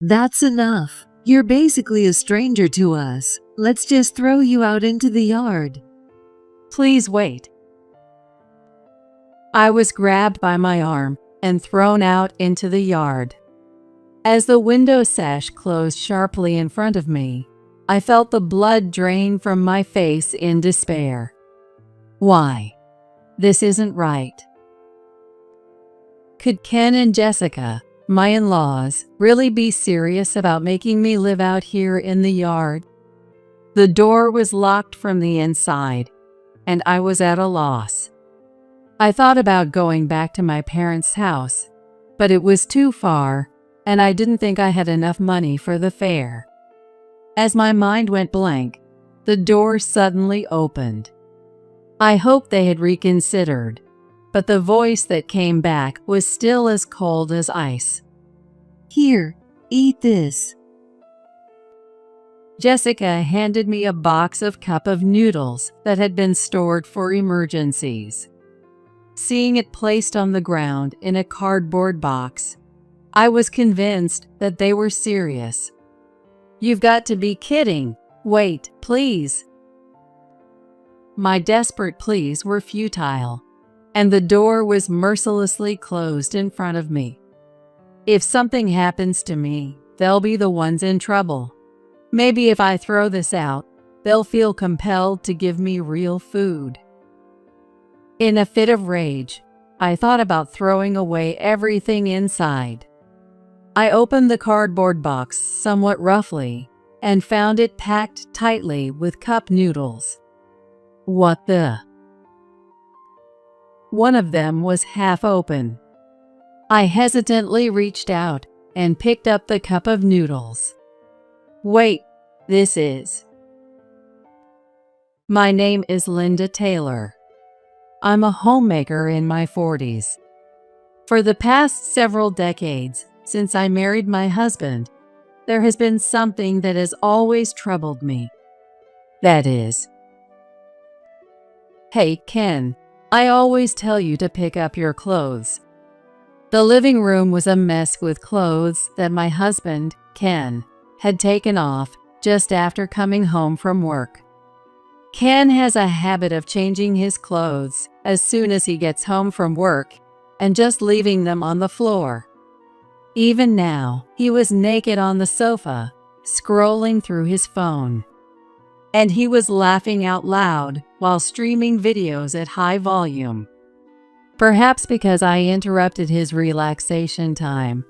That's enough. You're basically a stranger to us. Let's just throw you out into the yard. Please wait. I was grabbed by my arm and thrown out into the yard. As the window sash closed sharply in front of me, I felt the blood drain from my face in despair. Why? This isn't right. Could Ken and Jessica, my in-laws, really be serious about making me live out here in the yard? The door was locked from the inside, and I was at a loss. I thought about going back to my parents' house, but it was too far, and I didn't think I had enough money for the fare. As my mind went blank, the door suddenly opened. I hoped they had reconsidered, but the voice that came back was still as cold as ice. Here, eat this. Jessica handed me a box of cup of noodles that had been stored for emergencies. Seeing it placed on the ground in a cardboard box, I was convinced that they were serious. You've got to be kidding. Wait, please. My desperate pleas were futile, and the door was mercilessly closed in front of me. If something happens to me, they'll be the ones in trouble. Maybe if I throw this out, they'll feel compelled to give me real food. In a fit of rage, I thought about throwing away everything inside. I opened the cardboard box somewhat roughly and found it packed tightly with cup noodles. What the? One of them was half open. I hesitantly reached out and picked up the cup of noodles. Wait, this is... My name is Linda Taylor. I'm a homemaker in my 40s. For the past several decades, since I married my husband, there has been something that has always troubled me. That is, hey, Ken, I always tell you to pick up your clothes. The living room was a mess with clothes that my husband, Ken, had taken off just after coming home from work. Ken has a habit of changing his clothes as soon as he gets home from work and just leaving them on the floor. Even now, he was naked on the sofa, scrolling through his phone. And he was laughing out loud while streaming videos at high volume. Perhaps because I interrupted his relaxation time,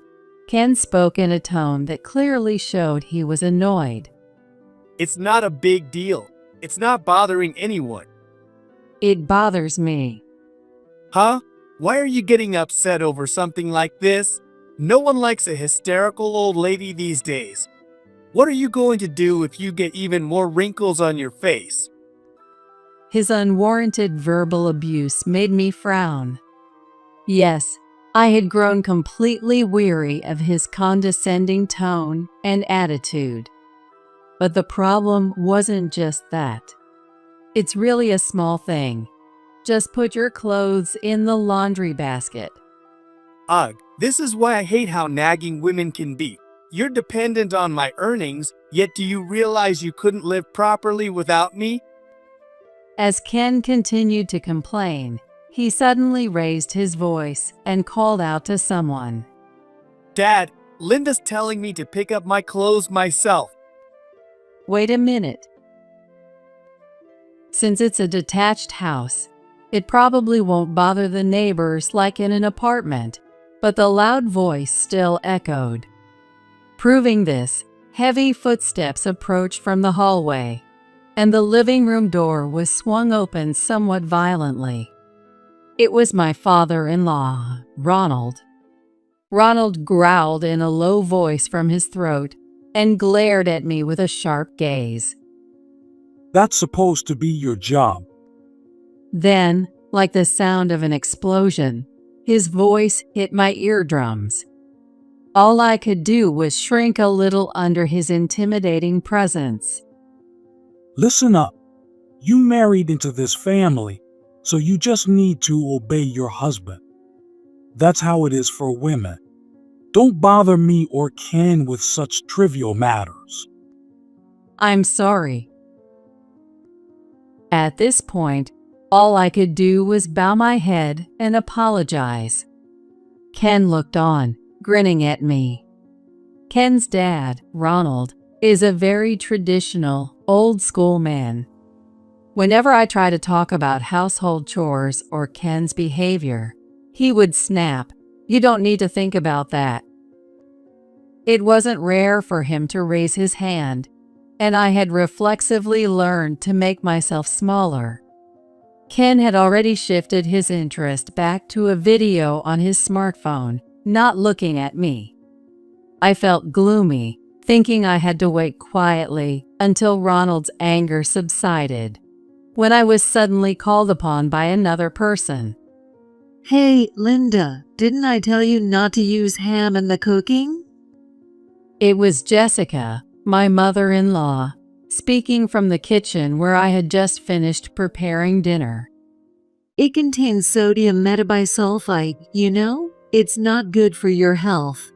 Ken spoke in a tone that clearly showed he was annoyed. It's not a big deal. It's not bothering anyone. It bothers me. Huh? Why are you getting upset over something like this? No one likes a hysterical old lady these days. What are you going to do if you get even more wrinkles on your face? His unwarranted verbal abuse made me frown. Yes, I had grown completely weary of his condescending tone and attitude. But the problem wasn't just that. It's really a small thing. Just put your clothes in the laundry basket. Ugh, this is why I hate how nagging women can be. You're dependent on my earnings, yet do you realize you couldn't live properly without me? As Ken continued to complain, he suddenly raised his voice and called out to someone. Dad, Linda's telling me to pick up my clothes myself. Wait a minute. Since it's a detached house, it probably won't bother the neighbors like in an apartment, but the loud voice still echoed. Proving this, heavy footsteps approached from the hallway, and the living room door was swung open somewhat violently. It was my father-in-law, Ronald. Ronald growled in a low voice from his throat and glared at me with a sharp gaze. That's supposed to be your job. Then, like the sound of an explosion, his voice hit my eardrums. All I could do was shrink a little under his intimidating presence. Listen up. You married into this family, so you just need to obey your husband. That's how it is for women. Don't bother me or Ken with such trivial matters. I'm sorry. At this point, all I could do was bow my head and apologize. Ken looked on, grinning at me. Ken's dad, Ronald, is a very traditional, old-school man. Whenever I try to talk about household chores or Ken's behavior, he would snap, "You don't need to think about that." It wasn't rare for him to raise his hand, and I had reflexively learned to make myself smaller. Ken had already shifted his interest back to a video on his smartphone, not looking at me. I felt gloomy, thinking I had to wait quietly until Ronald's anger subsided, when I was suddenly called upon by another person. Hey, Linda, didn't I tell you not to use ham in the cooking? It was Jessica, my mother-in-law, speaking from the kitchen where I had just finished preparing dinner. It contains sodium metabisulfite, you know? It's not good for your health.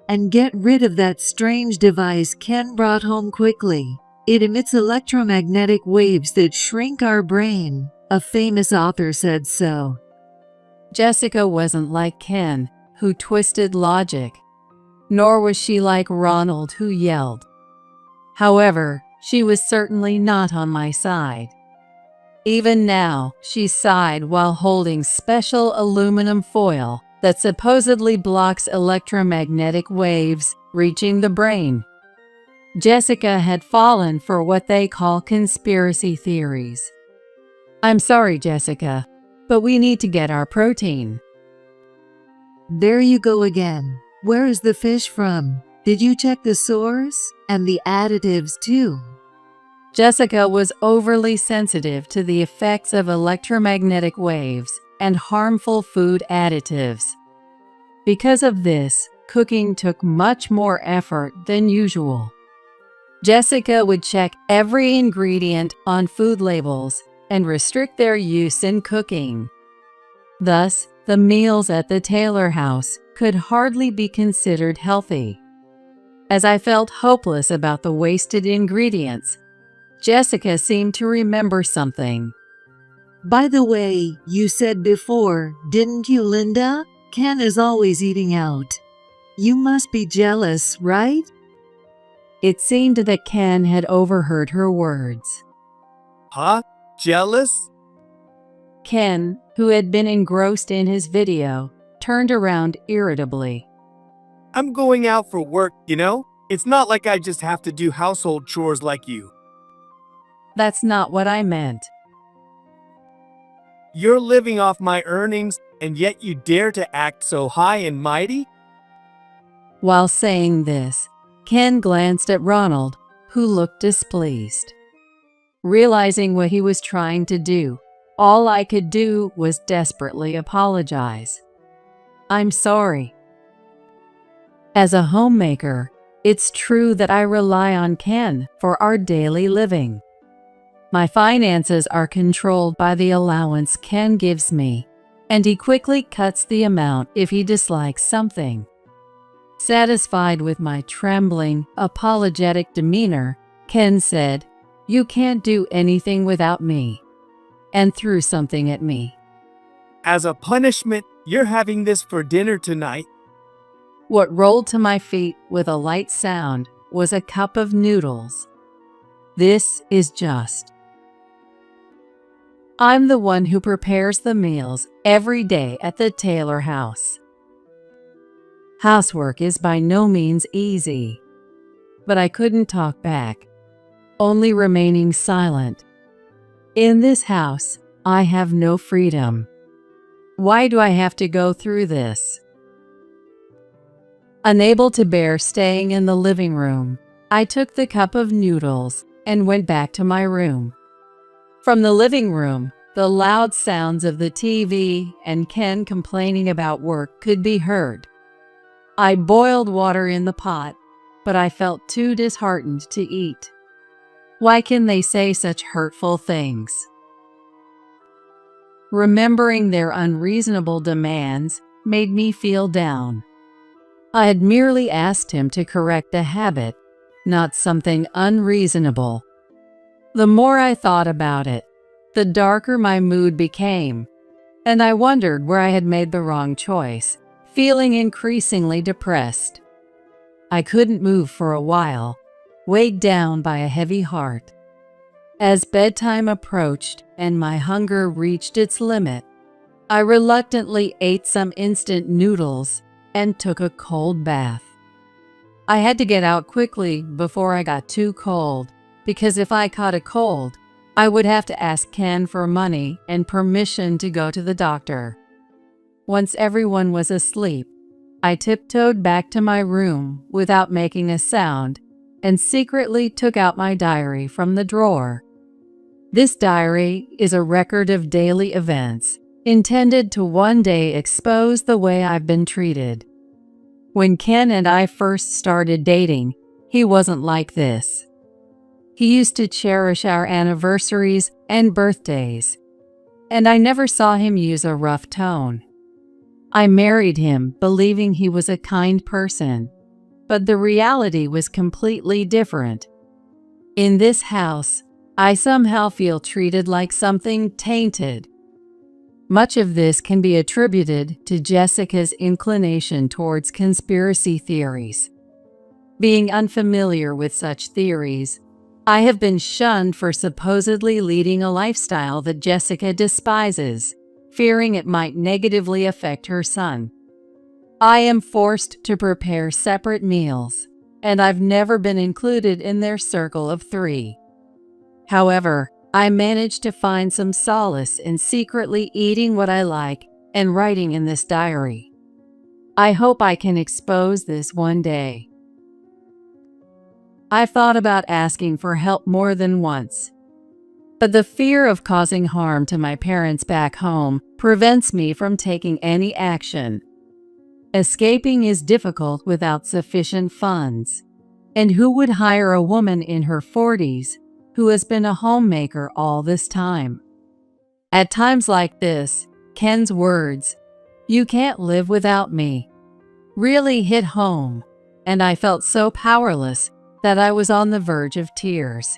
And get rid of that strange device Ken brought home quickly. It emits electromagnetic waves that shrink our brain. A famous author said so. Jessica wasn't like Ken, who twisted logic, nor was she like Ronald, who yelled. However, she was certainly not on my side. Even now, she sighed while holding special aluminum foil that supposedly blocks electromagnetic waves reaching the brain. Jessica had fallen for what they call conspiracy theories. I'm sorry, Jessica, but we need to get our protein. There you go again. Where is the fish from? Did you check the source? And the additives too? Jessica was overly sensitive to the effects of electromagnetic waves and harmful food additives. Because of this, cooking took much more effort than usual. Jessica would check every ingredient on food labels and restrict their use in cooking. Thus, the meals at the Taylor house could hardly be considered healthy. As I felt hopeless about the wasted ingredients, Jessica seemed to remember something. By the way, you said before, didn't you, Linda? Ken is always eating out. You must be jealous, right? It seemed that Ken had overheard her words. Huh? Jealous? Ken, who had been engrossed in his video, turned around irritably. I'm going out for work, you know? It's not like I just have to do household chores like you. That's not what I meant. You're living off my earnings, and yet you dare to act so high and mighty? While saying this, Ken glanced at Ronald, who looked displeased. Realizing what he was trying to do, all I could do was desperately apologize. I'm sorry. As a homemaker, it's true that I rely on Ken for our daily living. My finances are controlled by the allowance Ken gives me, and he quickly cuts the amount if he dislikes something. Satisfied with my trembling, apologetic demeanor, Ken said, "You can't do anything without me," and threw something at me. As a punishment, you're having this for dinner tonight. What rolled to my feet with a light sound was a cup of noodles. This is just. I'm the one who prepares the meals every day at the Taylor house. Housework is by no means easy, but I couldn't talk back, only remaining silent. In this house, I have no freedom. Why do I have to go through this? Unable to bear staying in the living room, I took the cup of noodles and went back to my room. From the living room, the loud sounds of the TV and Ken complaining about work could be heard. I boiled water in the pot, but I felt too disheartened to eat. Why can they say such hurtful things? Remembering their unreasonable demands made me feel down. I had merely asked him to correct a habit, not something unreasonable. The more I thought about it, the darker my mood became, and I wondered where I had made the wrong choice, feeling increasingly depressed. I couldn't move for a while, weighed down by a heavy heart. As bedtime approached and my hunger reached its limit, I reluctantly ate some instant noodles and took a cold bath. I had to get out quickly before I got too cold, because if I caught a cold, I would have to ask Ken for money and permission to go to the doctor. Once everyone was asleep, I tiptoed back to my room without making a sound and secretly took out my diary from the drawer. This diary is a record of daily events, intended to one day expose the way I've been treated. When Ken and I first started dating, he wasn't like this. He used to cherish our anniversaries and birthdays, and I never saw him use a rough tone. I married him believing he was a kind person, but the reality was completely different. In this house, I somehow feel treated like something tainted. Much of this can be attributed to Jessica's inclination towards conspiracy theories. Being unfamiliar with such theories, I have been shunned for supposedly leading a lifestyle that Jessica despises, fearing it might negatively affect her son. I am forced to prepare separate meals, and I've never been included in their circle of 3. However, I managed to find some solace in secretly eating what I like and writing in this diary. I hope I can expose this one day. I've thought about asking for help more than once, but the fear of causing harm to my parents back home prevents me from taking any action. Escaping is difficult without sufficient funds, and who would hire a woman in her 40s who has been a homemaker all this time? At times like this, Ken's words, "You can't live without me," really hit home, and I felt so powerless that I was on the verge of tears.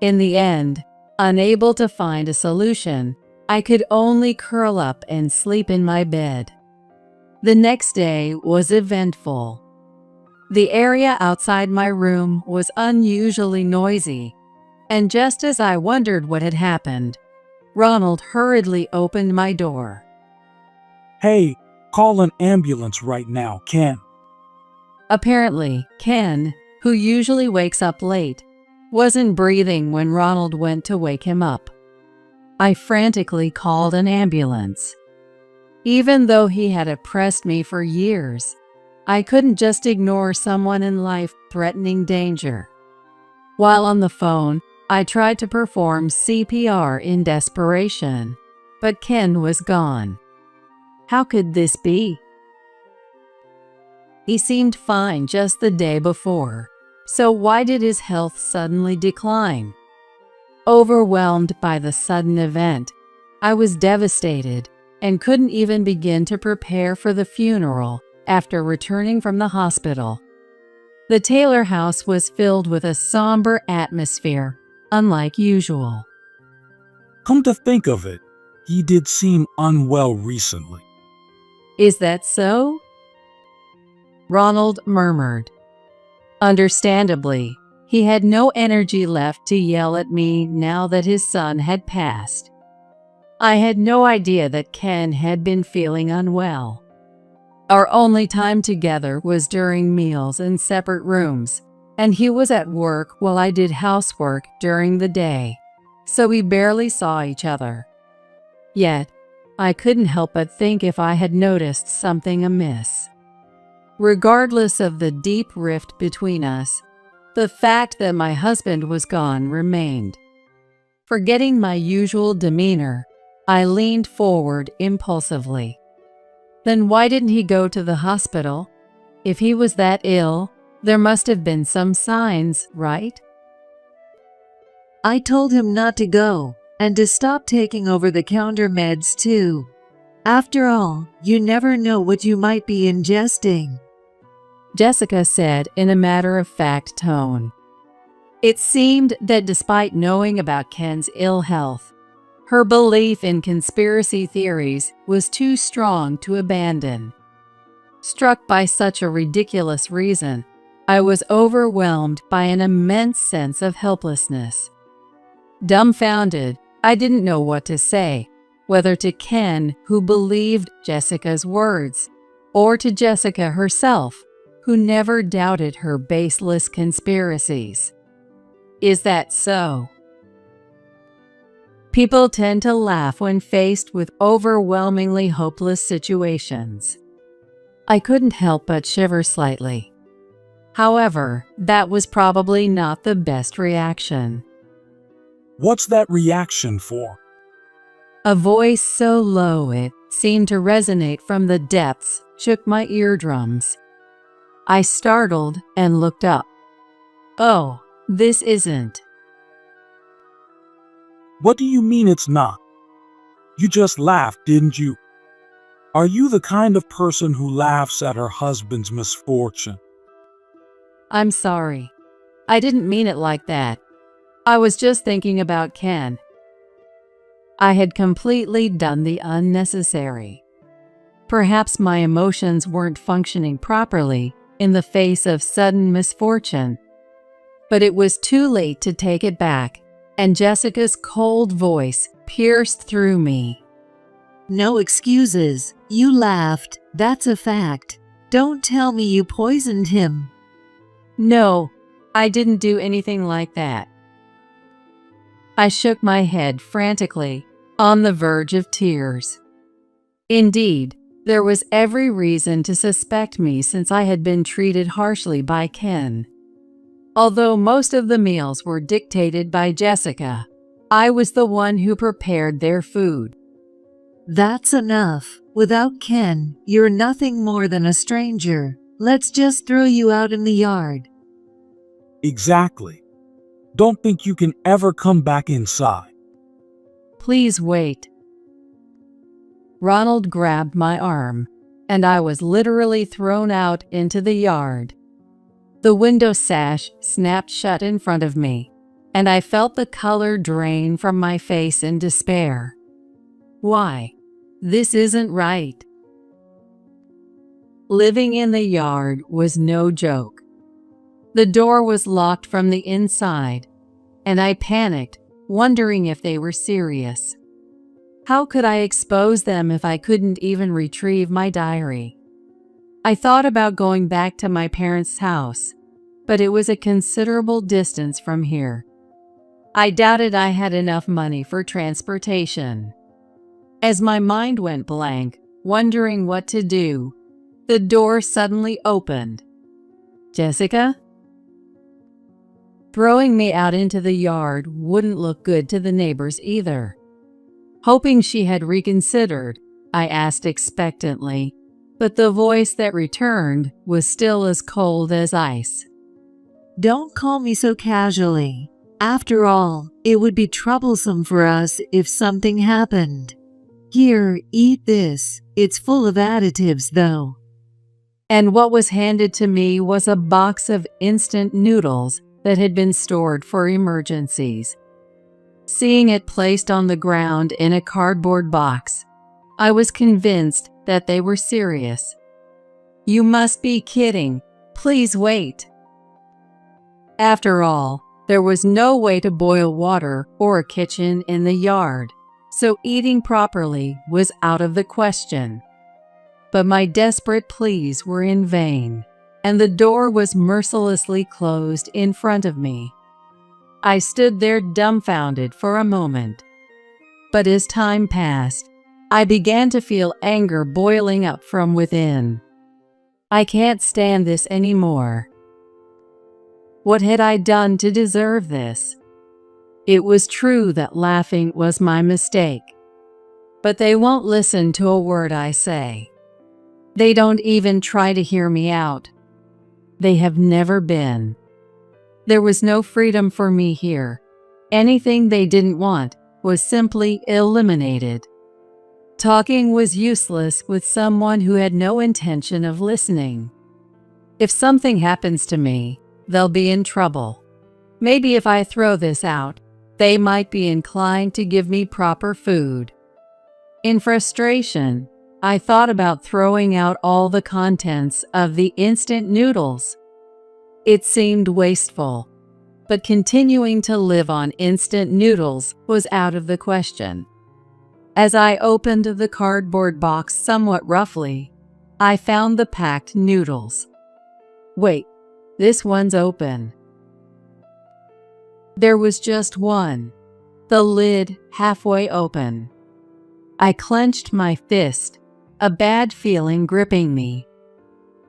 In the end, unable to find a solution, I could only curl up and sleep in my bed. The next day was eventful. The area outside my room was unusually noisy, and just as I wondered what had happened, Ronald hurriedly opened my door. Hey, call an ambulance right now, Ken. Apparently, Ken, who usually wakes up late, wasn't breathing when Ronald went to wake him up. I frantically called an ambulance. Even though he had oppressed me for years, I couldn't just ignore someone in life-threatening danger. While on the phone, I tried to perform CPR in desperation, but Ken was gone. How could this be? He seemed fine just the day before, so why did his health suddenly decline? Overwhelmed by the sudden event, I was devastated and couldn't even begin to prepare for the funeral after returning from the hospital. The Taylor house was filled with a somber atmosphere, unlike usual. Come to think of it, he did seem unwell recently. Is that so? Ronald murmured. Understandably, he had no energy left to yell at me now that his son had passed. I had no idea that Ken had been feeling unwell. Our only time together was during meals in separate rooms, and he was at work while I did housework during the day, so we barely saw each other. Yet, I couldn't help but think if I had noticed something amiss. Regardless of the deep rift between us, the fact that my husband was gone remained. Forgetting my usual demeanor, I leaned forward impulsively. Then why didn't he go to the hospital? If he was that ill, there must have been some signs, right? I told him not to go, and to stop taking over-the-counter meds too. After all, you never know what you might be ingesting. Jessica said in a matter-of-fact tone. It seemed that despite knowing about Ken's ill health, her belief in conspiracy theories was too strong to abandon. Struck by such a ridiculous reason, I was overwhelmed by an immense sense of helplessness. Dumbfounded, I didn't know what to say, whether to Ken, who believed Jessica's words, or to Jessica herself, who never doubted her baseless conspiracies. Is that so? People tend to laugh when faced with overwhelmingly hopeless situations. I couldn't help but shiver slightly. However, that was probably not the best reaction. What's that reaction for? A voice so low it seemed to resonate from the depths shook my eardrums. I startled and looked up. Oh, this isn't. What do you mean it's not? You just laughed, didn't you? Are you the kind of person who laughs at her husband's misfortune? I'm sorry. I didn't mean it like that. I was just thinking about Ken. I had completely done the unnecessary. Perhaps my emotions weren't functioning properly in the face of sudden misfortune. But it was too late to take it back, and Jessica's cold voice pierced through me. No excuses. You laughed. That's a fact. Don't tell me you poisoned him. No, I didn't do anything like that. I shook my head frantically, on the verge of tears. Indeed, there was every reason to suspect me since I had been treated harshly by Ken. Although most of the meals were dictated by Jessica, I was the one who prepared their food. That's enough. Without Ken, you're nothing more than a stranger. Let's just throw you out in the yard. Exactly. Don't think you can ever come back inside. Please wait. Ronald grabbed my arm, and I was literally thrown out into the yard. The window sash snapped shut in front of me, and I felt the color drain from my face in despair. Why? This isn't right. Living in the yard was no joke. The door was locked from the inside, and I panicked, wondering if they were serious. How could I expose them if I couldn't even retrieve my diary? I thought about going back to my parents' house, but it was a considerable distance from here. I doubted I had enough money for transportation. As my mind went blank, wondering what to do, the door suddenly opened. Jessica? Throwing me out into the yard wouldn't look good to the neighbors either. Hoping she had reconsidered, I asked expectantly, but the voice that returned was still as cold as ice. Don't call me so casually. After all, it would be troublesome for us if something happened. Here, eat this. It's full of additives, though. And what was handed to me was a box of instant noodles that had been stored for emergencies. Seeing it placed on the ground in a cardboard box, I was convinced that they were serious. You must be kidding. Please wait. After all, there was no way to boil water or a kitchen in the yard, so eating properly was out of the question. But my desperate pleas were in vain, and the door was mercilessly closed in front of me. I stood there dumbfounded for a moment. But as time passed, I began to feel anger boiling up from within. I can't stand this anymore. What had I done to deserve this? It was true that laughing was my mistake. But they won't listen to a word I say. They don't even try to hear me out. They have never been. There was no freedom for me here. Anything they didn't want was simply eliminated. Talking was useless with someone who had no intention of listening. If something happens to me, they'll be in trouble. Maybe if I throw this out, they might be inclined to give me proper food. In frustration, I thought about throwing out all the contents of the instant noodles. It seemed wasteful, but continuing to live on instant noodles was out of the question. As I opened the cardboard box somewhat roughly, I found the packed noodles. Wait, this one's open. There was just one, the lid halfway open. I clenched my fist, a bad feeling gripping me.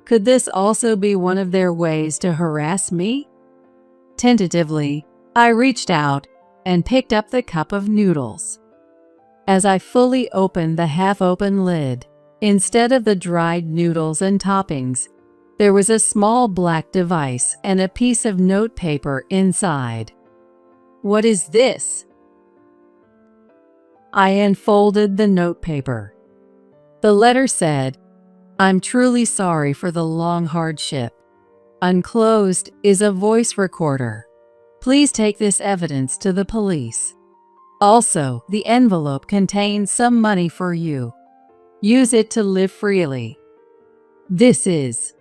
Could this also be one of their ways to harass me? Tentatively, I reached out and picked up the cup of noodles. As I fully opened the half-open lid, instead of the dried noodles and toppings, there was a small black device and a piece of notepaper inside. What is this? I unfolded the notepaper. The letter said, "I'm truly sorry for the long hardship." Unclosed is a voice recorder. Please take this evidence to the police. Also, the envelope contains some money for you. Use it to live freely. This is.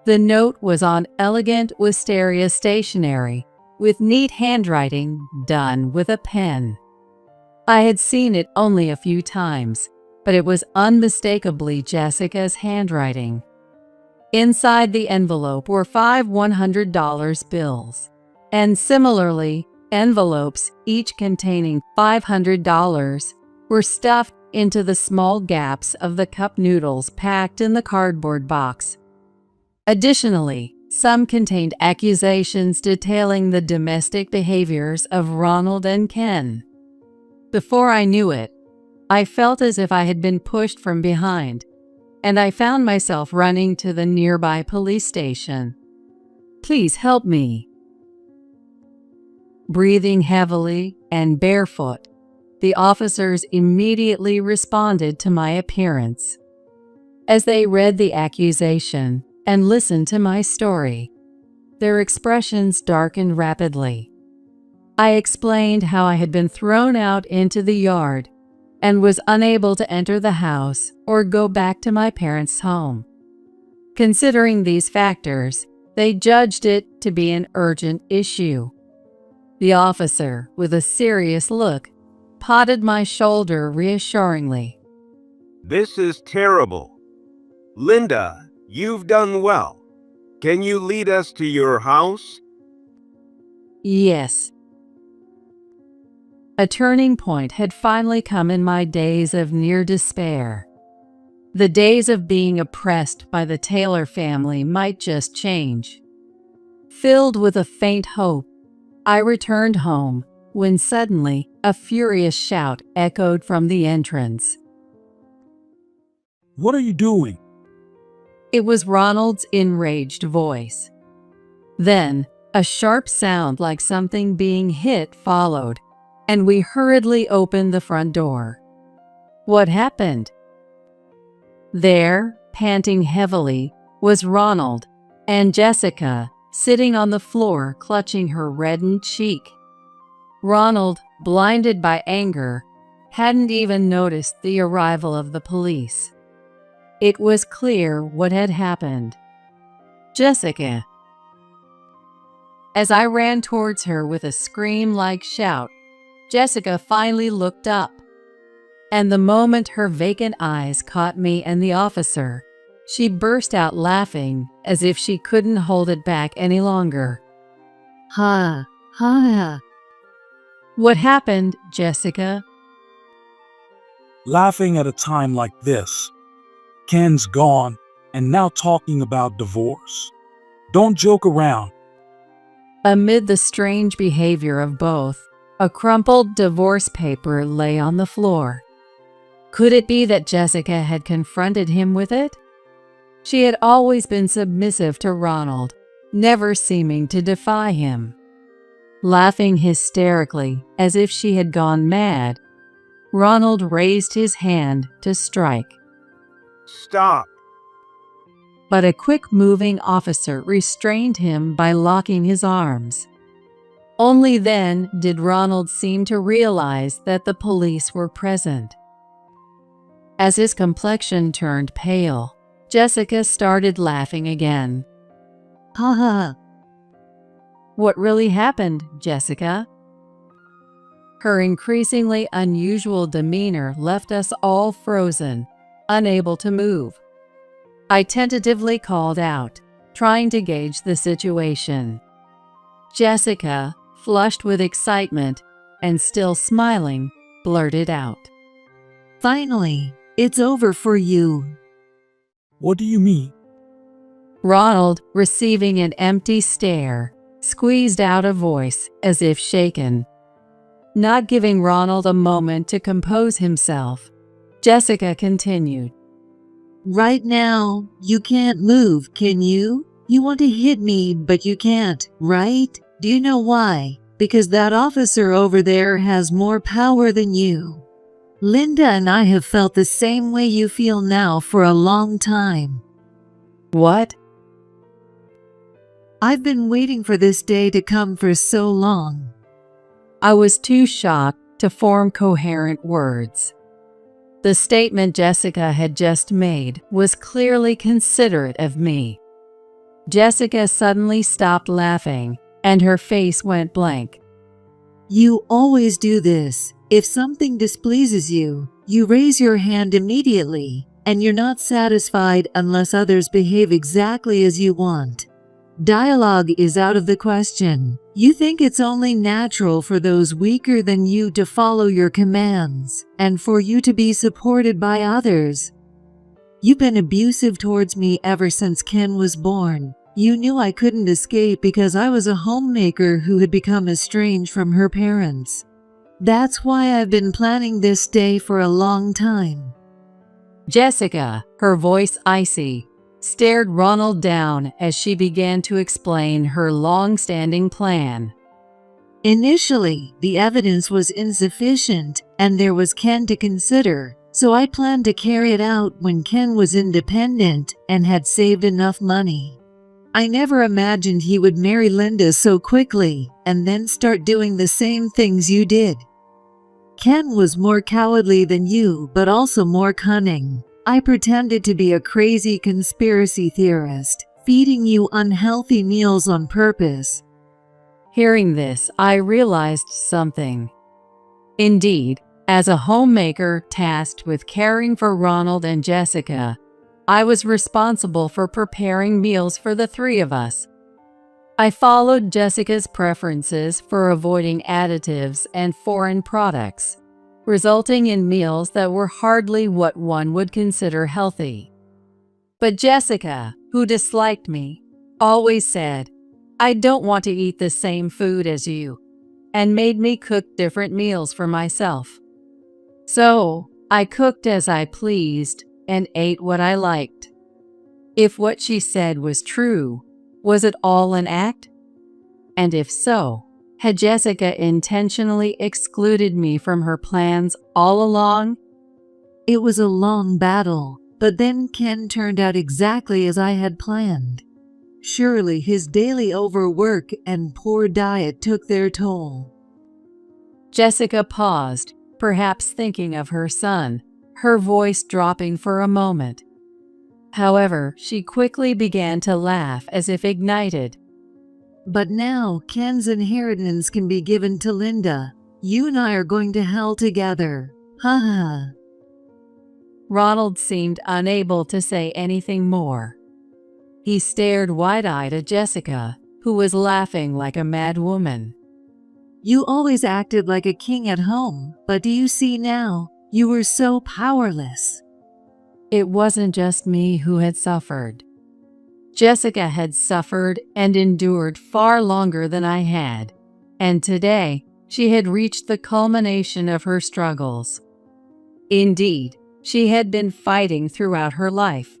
The note was on elegant wisteria stationery, with neat handwriting done with a pen. I had seen it only a few times, but it was unmistakably Jessica's handwriting. Inside the envelope were 5 $100 bills, and similarly, envelopes, each containing $500, were stuffed into the small gaps of the cup noodles packed in the cardboard box. Additionally, some contained accusations detailing the domestic behaviors of Ronald and Ken. Before I knew it, I felt as if I had been pushed from behind, and I found myself running to the nearby police station. Please help me. Breathing heavily and barefoot, the officers immediately responded to my appearance. As they read the accusation and listened to my story, their expressions darkened rapidly. I explained how I had been thrown out into the yard and was unable to enter the house or go back to my parents' home. Considering these factors, they judged it to be an urgent issue. The officer, with a serious look, patted my shoulder reassuringly. This is terrible. Linda, you've done well. Can you lead us to your house? Yes. A turning point had finally come in my days of near despair. The days of being oppressed by the Taylor family might just change. Filled with a faint hope, I returned home when suddenly a furious shout echoed from the entrance. What are you doing? It was Ronald's enraged voice. Then, a sharp sound like something being hit followed, and we hurriedly opened the front door. What happened? There, panting heavily, was Ronald, and Jessica, sitting on the floor clutching her reddened cheek. Ronald, blinded by anger, hadn't even noticed the arrival of the police. It was clear what had happened. Jessica. As I ran towards her with a scream-like shout, Jessica finally looked up, and the moment her vacant eyes caught me and the officer, she burst out laughing as if she couldn't hold it back any longer. Ha, ha. What happened, Jessica? Laughing at a time like this. Ken's gone, and now talking about divorce. Don't joke around. Amid the strange behavior of both, a crumpled divorce paper lay on the floor. Could it be that Jessica had confronted him with it? She had always been submissive to Ronald, never seeming to defy him. Laughing hysterically as if she had gone mad, Ronald raised his hand to strike. Stop. but a quick-moving officer restrained him by locking his arms. Only then did Ronald seem to realize that the police were present. As his complexion turned pale, Jessica started laughing again. Ha ha. What really happened, Jessica? Her increasingly unusual demeanor left us all frozen, unable to move. I tentatively called out, trying to gauge the situation. Jessica, flushed with excitement and still smiling, blurted out, Finally, it's over for you. What do you mean? Ronald, receiving an empty stare, squeezed out a voice as if shaken. Not giving Ronald a moment to compose himself, Jessica continued. Right now, you can't move, can you? You want to hit me, but you can't, right? Do you know why? Because that officer over there has more power than you. Linda and I have felt the same way you feel now for a long time. What? I've been waiting for this day to come for so long. I was too shocked to form coherent words. The statement Jessica had just made was clearly considerate of me. Jessica suddenly stopped laughing, and her face went blank. You always do this. If something displeases you, you raise your hand immediately, and you're not satisfied unless others behave exactly as you want. Dialogue is out of the question. You think it's only natural for those weaker than you to follow your commands, and for you to be supported by others. You've been abusive towards me ever since Ken was born. You knew I couldn't escape because I was a homemaker who had become estranged from her parents. That's why I've been planning this day for a long time. Jessica, her voice icy, stared Ronald down as she began to explain her long-standing plan. Initially, the evidence was insufficient, and there was Ken to consider, so I planned to carry it out when Ken was independent and had saved enough money. I never imagined he would marry Linda so quickly and then start doing the same things you did. Ken was more cowardly than you, but also more cunning. I pretended to be a crazy conspiracy theorist, feeding you unhealthy meals on purpose. Hearing this, I realized something. Indeed, as a homemaker tasked with caring for Ronald and Jessica, I was responsible for preparing meals for the three of us. I followed Jessica's preferences for avoiding additives and foreign products, resulting in meals that were hardly what one would consider healthy. But Jessica, who disliked me, always said, "I don't want to eat the same food as you," and made me cook different meals for myself. So, I cooked as I pleased and ate what I liked. If what she said was true, was it all an act? And if so, had Jessica intentionally excluded me from her plans all along? It was a long battle, but then Ken turned out exactly as I had planned. Surely his daily overwork and poor diet took their toll. Jessica paused, perhaps thinking of her son, her voice dropping for a moment. However, she quickly began to laugh as if ignited. But now Ken's inheritance can be given to Linda. You and I are going to hell together. Ha ha. Ronald seemed unable to say anything more. He stared wide-eyed at Jessica, who was laughing like a mad woman. You always acted like a king at home, but do you see now? You were so powerless. It wasn't just me who had suffered. Jessica had suffered and endured far longer than I had, and today she had reached the culmination of her struggles. Indeed, she had been fighting throughout her life,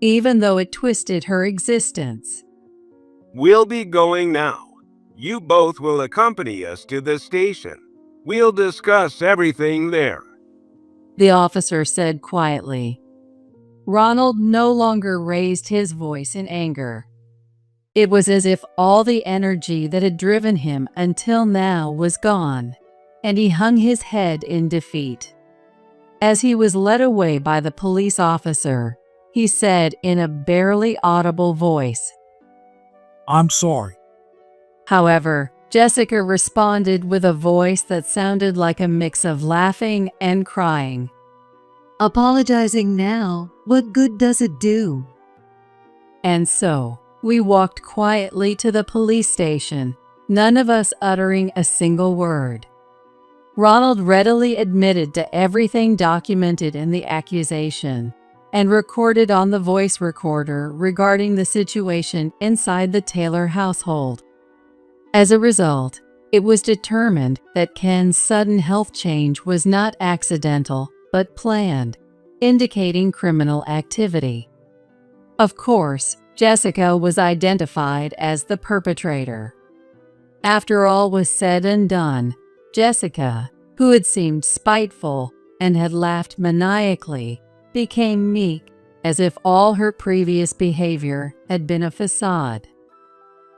even though it twisted her existence. We'll be going now. You both will accompany us to the station. We'll discuss everything there. The officer said quietly. Ronald no longer raised his voice in anger. It was as if all the energy that had driven him until now was gone, and he hung his head in defeat. As he was led away by the police officer, he said in a barely audible voice, I'm sorry. However, Jessica responded with a voice that sounded like a mix of laughing and crying. Apologizing now, what good does it do? And so, we walked quietly to the police station, none of us uttering a single word. Ronald readily admitted to everything documented in the accusation and recorded on the voice recorder regarding the situation inside the Taylor household. As a result, it was determined that Ken's sudden health change was not accidental but planned, indicating criminal activity. Of course, Jessica was identified as the perpetrator. After all was said and done, Jessica, who had seemed spiteful and had laughed maniacally, became meek, as if all her previous behavior had been a facade.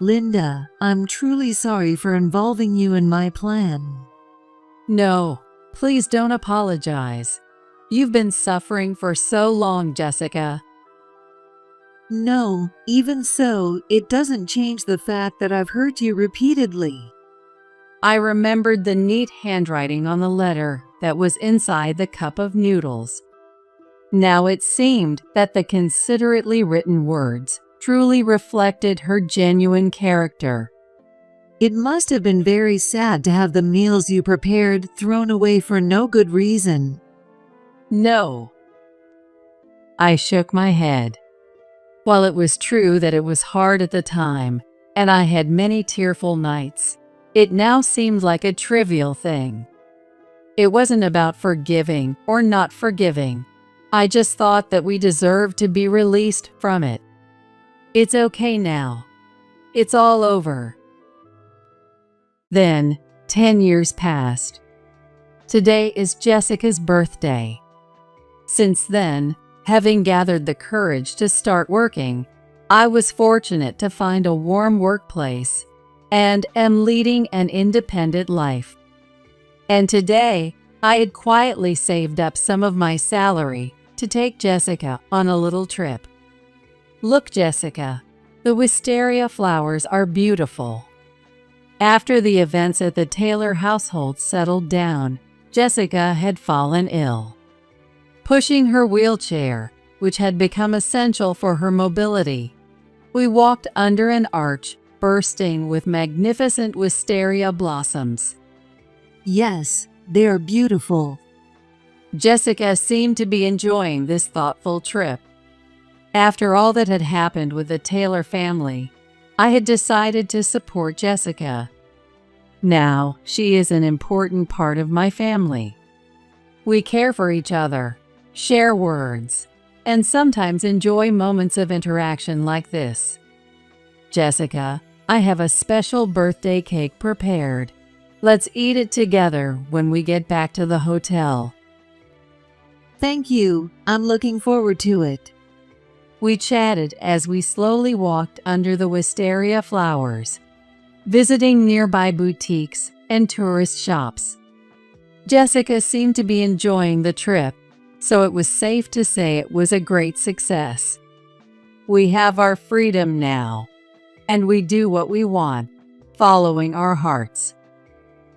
Linda, I'm truly sorry for involving you in my plan. No, please don't apologize. You've been suffering for so long, Jessica. No, even so, it doesn't change the fact that I've hurt you repeatedly. I remembered the neat handwriting on the letter that was inside the cup of noodles. Now it seemed that the considerately written words truly reflected her genuine character. It must have been very sad to have the meals you prepared thrown away for no good reason. No. I shook my head. While it was true that it was hard at the time, and I had many tearful nights, it now seemed like a trivial thing. It wasn't about forgiving or not forgiving. I just thought that we deserved to be released from it. It's okay now. It's all over. Then, 10 years passed. Today is Jessica's birthday. Since then, having gathered the courage to start working, I was fortunate to find a warm workplace and am leading an independent life. And today, I had quietly saved up some of my salary to take Jessica on a little trip. Look, Jessica, the wisteria flowers are beautiful. After the events at the Taylor household settled down, Jessica had fallen ill. Pushing her wheelchair, which had become essential for her mobility, we walked under an arch bursting with magnificent wisteria blossoms. Yes, they are beautiful. Jessica seemed to be enjoying this thoughtful trip. After all that had happened with the Taylor family, I had decided to support Jessica. Now, she is an important part of my family. We care for each other, share words, and sometimes enjoy moments of interaction like this. Jessica, I have a special birthday cake prepared. Let's eat it together when we get back to the hotel. Thank you. I'm looking forward to it. We chatted as we slowly walked under the wisteria flowers, visiting nearby boutiques and tourist shops. Jessica seemed to be enjoying the trip, so it was safe to say it was a great success. We have our freedom now, and we do what we want, following our hearts.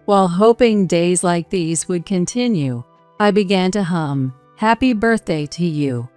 While hoping days like these would continue, I began to hum, "Happy birthday to you,"